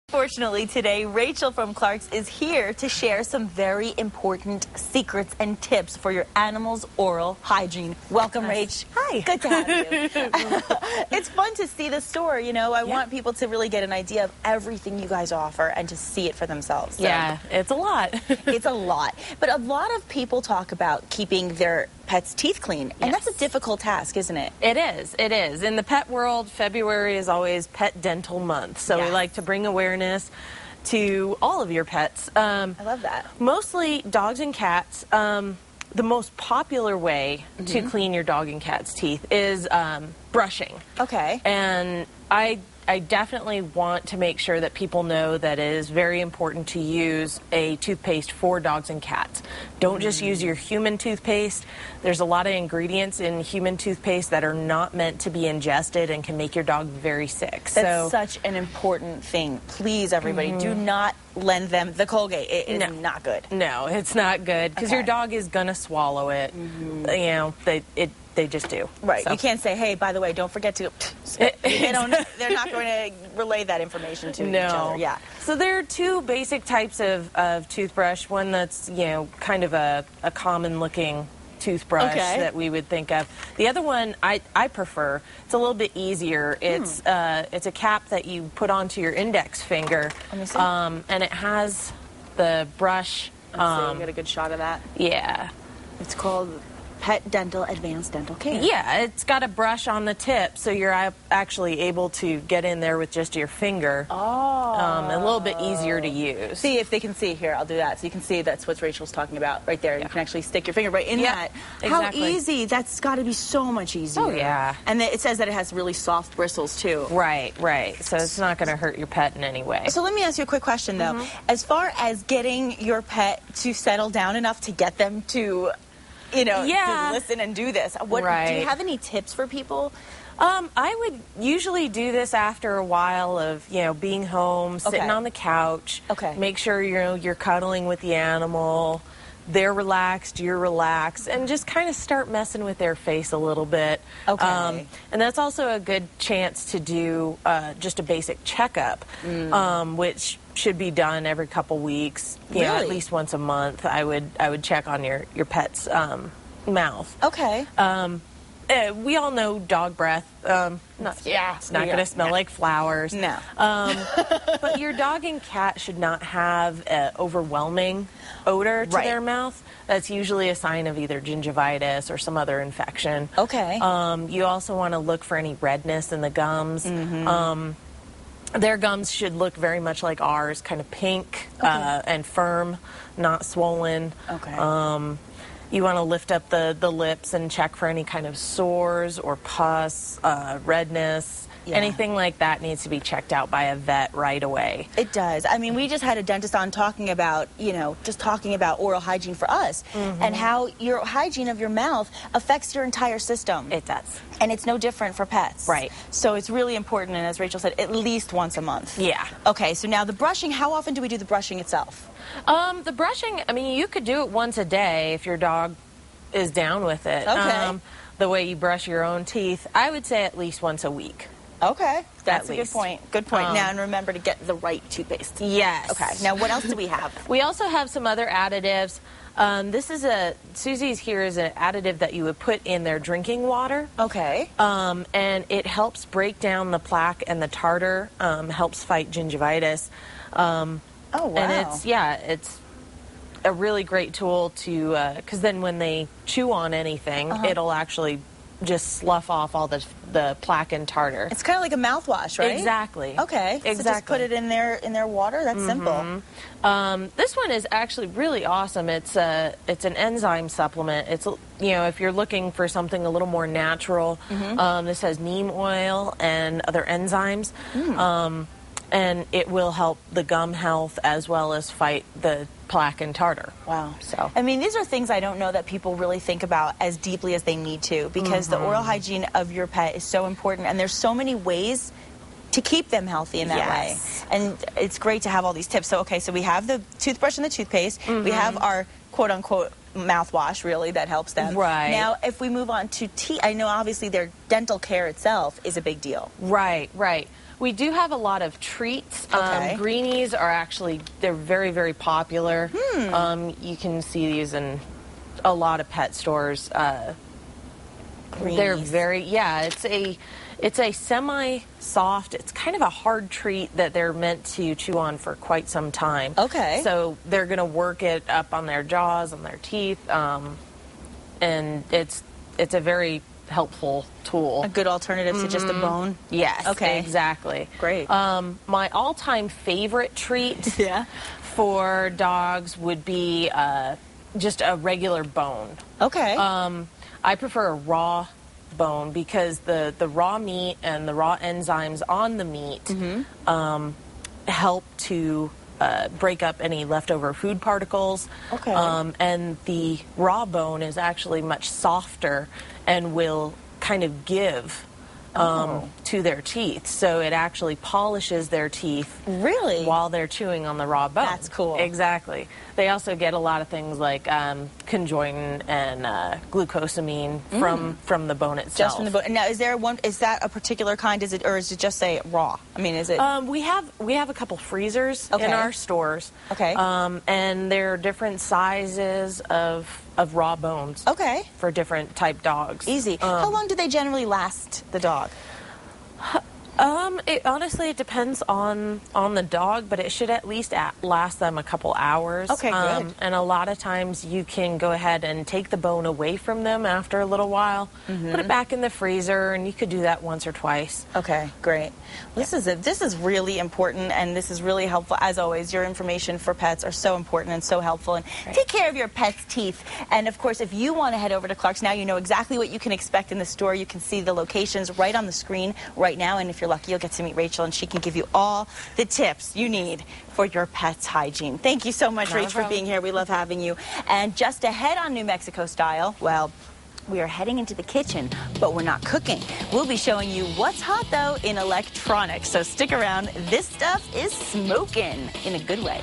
Fortunately today, Rachel from Clark's is here to share some very important secrets and tips for your animal's oral hygiene. Welcome, Rach. Hi. Good to have you. It's fun to see the store, you know. I want people to really get an idea of everything you guys offer and to see it for themselves. So, yeah, it's a lot. It's a lot. But a lot of people talk about keeping their pets' teeth clean, and that's a difficult task, isn't it? It is. It is. In the pet world, February is always Pet Dental Month, so we like to bring awareness to all of your pets. I love that. Mostly dogs and cats. The most popular way to clean your dog and cat's teeth is brushing. Okay. And I definitely want to make sure that people know that it is very important to use a toothpaste for dogs and cats. Don't just use your human toothpaste. There's a lot of ingredients in human toothpaste that are not meant to be ingested and can make your dog very sick. That's such an important thing. Please, everybody, do not lend them the Colgate. It is not good. No, it's not good because your dog is going to swallow it. You know, they just do. Right. So. You can't say, hey, by the way, don't forget to... they're not going to relay that information to each other. Yeah. So there are two basic types of toothbrush. One that's, you know, kind of a common-looking toothbrush that we would think of. The other one I prefer. It's a little bit easier. It's a cap that you put onto your index finger. Let me see. And it has the brush. Let's see, get a good shot of that. Yeah. It's called Pet Dental Advanced Dental Care. Yeah, it's got a brush on the tip, so you're actually able to get in there with just your finger. A little bit easier to use. See if they can see here. I'll do that. So you can see that's what Rachel's talking about right there. You can actually stick your finger right in that. Exactly. How easy. That's got to be so much easier. Oh, yeah. And it says that it has really soft bristles, too. Right, right. So it's not going to hurt your pet in any way. So let me ask you a quick question, though. As far as getting your pet to settle down enough to get them to... you know, to listen and do this. Do you have any tips for people? I would usually do this after a while of, you know, being home, sitting on the couch. Make sure, you know, you're cuddling with the animal. They're relaxed, you're relaxed, and just kind of start messing with their face a little bit. And that's also a good chance to do just a basic checkup, which should be done every couple weeks. You know, at least once a month. I would check on your pet's mouth. We all know dog breath. It's not going to smell like flowers. No. But your dog and cat should not have an overwhelming odor to their mouth. That's usually a sign of either gingivitis or some other infection. You also want to look for any redness in the gums. Their gums should look very much like ours, kind of pink and firm, not swollen. You want to lift up the lips and check for any kind of sores or pus, redness. Anything like that needs to be checked out by a vet right away. It does. I mean, we just had a dentist on talking about, you know, just talking about oral hygiene for us and how your hygiene of your mouth affects your entire system. It does. And it's no different for pets. Right. So it's really important, and as Rachel said, at least once a month. Yeah. Okay, so now the brushing, how often do we do the brushing itself? The brushing, I mean, you could do it once a day if your dog is down with it. The way you brush your own teeth, I would say at least once a week. Okay, that's a good point. Good point. Now, and remember to get the right toothpaste. Yes. Okay, now what else do we have? We also have some other additives. This is Susie's here is an additive that you would put in their drinking water. And it helps break down the plaque and the tartar, helps fight gingivitis. And it's a really great tool to, because then when they chew on anything, it'll actually just slough off all the plaque and tartar. It's kind of like a mouthwash, right? Exactly. Okay. Exactly. So just put it in their water. That's simple. This one is actually really awesome. It's an enzyme supplement. It's, you know, if you're looking for something a little more natural, this has neem oil and other enzymes. And it will help the gum health as well as fight the plaque and tartar. Wow. So, I mean, these are things I don't know that people really think about as deeply as they need to, because the oral hygiene of your pet is so important, and there's so many ways to keep them healthy in that way. And it's great to have all these tips. So, okay, so we have the toothbrush and the toothpaste. We have our quote-unquote mouthwash, really, that helps them. Right. Now, if we move on to teeth, I know obviously their dental care itself is a big deal. Right, right. We do have a lot of treats. Okay. Greenies are actually, they're very, very popular. You can see these in a lot of pet stores. They're very, it's a semi-soft, it's kind of a hard treat that they're meant to chew on for quite some time. Okay. So they're going to work it up on their jaws, on their teeth, and it's a very helpful tool. A good alternative to just a bone? Yes. Okay. Exactly. Great. My all-time favorite treat for dogs would be just a regular bone. Okay. I prefer a raw bone because the raw meat and the raw enzymes on the meat help to break up any leftover food particles. Okay. And the raw bone is actually much softer and will kind of give to their teeth. So it actually polishes their teeth. Really? While they're chewing on the raw bone. That's cool. Exactly. They also get a lot of things like conjoin and glucosamine from the bone itself. Just from the bone. Now, is that a particular kind? Or is it just say raw? I mean, is it? We have a couple freezers in our stores. Okay. And there are different sizes of raw bones. Okay. For different type dogs. Easy. How long do they generally last the dog? Honestly, it depends on the dog, but it should at least last them a couple hours. Okay, good. And a lot of times you can go ahead and take the bone away from them after a little while, put it back in the freezer, and you could do that once or twice. Okay, great. Well, this is really important, and this is really helpful. As always, your information for pets are so important and so helpful. And take care of your pet's teeth. And of course, if you want to head over to Clark's now, you know exactly what you can expect in the store. You can see the locations right on the screen right now, and if you're lucky, you'll get to meet Rachel, and she can give you all the tips you need for your pet's hygiene. Thank you so much, Rach, for being here. We love having you. And just ahead on New Mexico Style, well, we are heading into the kitchen, but we're not cooking. We'll be showing you what's hot, though, in electronics. So stick around. This stuff is smoking in a good way.